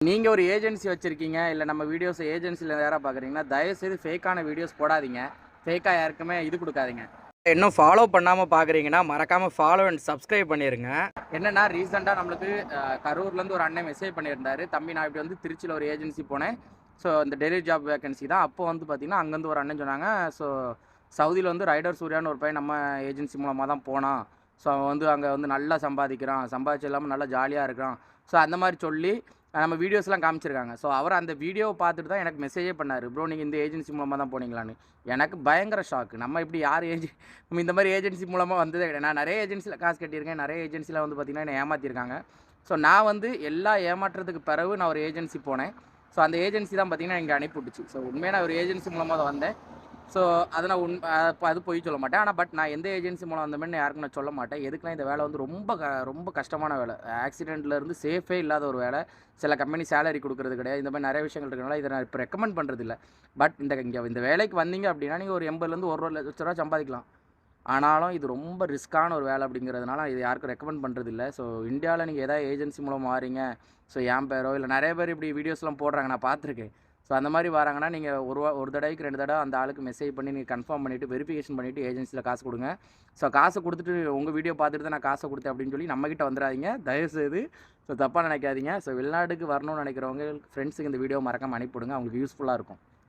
நீங்கள் ஒரு ஏஜென்சி வச்சுருக்கீங்க, இல்லை நம்ம வீடியோஸ் ஏஜென்சியில் யாராக பார்க்குறீங்கன்னா, தயவுசெய்து ஃபேக்கான வீடியோஸ் போடாதீங்க. ஃபேக்காக யாருக்குமே இது கொடுக்காதீங்க. இன்னும் ஃபாலோ பண்ணாமல் பார்க்குறீங்கன்னா மறக்காமல் ஃபாலோ அண்ட் சப்ஸ்கிரைப் பண்ணிடுங்க. என்னென்னா ரீசெண்டாக நம்மளுக்கு கரூர்லேருந்து ஒரு அண்ணன் மெசேஜ் பண்ணியிருந்தார். தம்பி நான் இப்படி வந்து திருச்சியில் ஒரு ஏஜென்சி போனேன். ஸோ இந்த டெலிவரி ஜாப் வேகன்சி தான். அப்போ வந்து பார்த்திங்கன்னா அங்கேருந்து ஒரு அண்ணன் சொன்னாங்க. ஸோ சவுதியில் வந்து ரைடர் சூர்யான்னு ஒரு பையன் நம்ம ஏஜென்சி மூலமாக தான் போனான். ஸோ அவன் வந்து அங்கே வந்து நல்லா சம்பாதிக்கிறான், சம்பாதிச்சு இல்லாமல் நல்லா ஜாலியாக இருக்கிறான். ஸோ அந்த மாதிரி சொல்லி நம்ம வீடியோஸ்லாம் காமிச்சிருக்காங்க. ஸோ அவர் அந்த வீடியோவை பார்த்துட்டு தான் எனக்கு மெசேஜே பண்ணார். ப்ரோ நீங்கள் இந்த ஏஜென்சி மூலமாக தான் போனீங்களான்னு. எனக்கு பயங்கர ஷாக்கு. நம்ம இப்படி யார் நம்ம இந்த மாதிரி ஏஜென்சி மூலமாக வந்ததே கிடையாது. நான் நிறைய ஏஜென்சியில் காசு கட்டியிருக்கேன். நிறைய ஏஜென்சியில் வந்து பார்த்திங்கன்னா என்னை ஏமாற்றிருக்காங்க. ஸோ நான் வந்து எல்லா ஏமாற்றத்துக்கு பிறகு நான் ஒரு ஏஜென்சி போனேன். ஸோ அந்த ஏஜென்சி தான் பார்த்திங்கன்னா இங்கே அனுப்பிவிட்டுச்சு. ஸோ உண்மையாக நான் ஒரு ஏஜென்சி மூலமாக தான் வந்தேன். ஸோ அதை நான் அது போய் சொல்ல மாட்டேன். ஆனால் பட் நான் எந்த ஏஜென்சி மூலம் வந்தோம்னு யாருக்கும் நான் சொல்ல மாட்டேன். எதுக்குன்னா இந்த வேலை வந்து ரொம்ப கஷ்டமான வேலை. ஆக்சிடெண்ட்லேருந்து சேஃபே இல்லாத ஒரு வேலை. சில கம்பெனி சேலரி கொடுக்குறது கிடையாது. இந்த மாதிரி நிறைய விஷயங்கள் இருக்கிறனால இதை நான் இப்போ ரெக்கமெண்ட் பண்ணுறது இல்லை. பட் இந்த வேலைக்கு வந்தீங்க அப்படின்னா நீங்கள் ஒரு 80லேருந்து 1 லட்ச ரூபா சம்பாதிக்கலாம். ஆனாலும் இது ரொம்ப ரிஸ்க்கான ஒரு வேலை அப்படிங்கிறதுனால இது யாருக்கும் ரெக்கமெண்ட் பண்ணுறது இல்லை. ஸோ இந்தியாவில் நீங்கள் எதாவது ஏஜென்சி மூலம் மாறீங்க, ஸோ என் பேரோ இல்லை நிறைய பேர் இப்படி வீடியோஸ்லாம் போடுறாங்க, நான் பார்த்துருக்கேன். ஸோ அந்த மாதிரி வராங்கன்னா நீங்கள் ஒரு தடவைக்கு 2 தடவை அந்த ஆளுக்கு மெசேஜ் பண்ணி நீங்கள் கன்ஃபார்ம் பண்ணிவிட்டு வெரிஃபிகேஷன் பண்ணிவிட்டு ஏஜென்சியில் காசு கொடுங்க. ஸோ காசு கொடுத்துட்டு உங்கள் வீடியோ பார்த்துட்டு தான் நான் காசை கொடுத்தேன் அப்படின்னு சொல்லி நம்மக்கிட்ட வந்துடாதீங்க தயவுசெய்து. ஸோ தப்பாக நினைக்காதீங்க. ஸோ வெளிநாட்டுக்கு வரணும்னு நினைக்கிறவங்க ஃப்ரெண்ட்ஸுக்கு இந்த வீடியோ மறக்காமல் அனுப்பிவிடுங்க. அவங்களுக்கு யூஸ்ஃபுல்லாக இருக்கும்.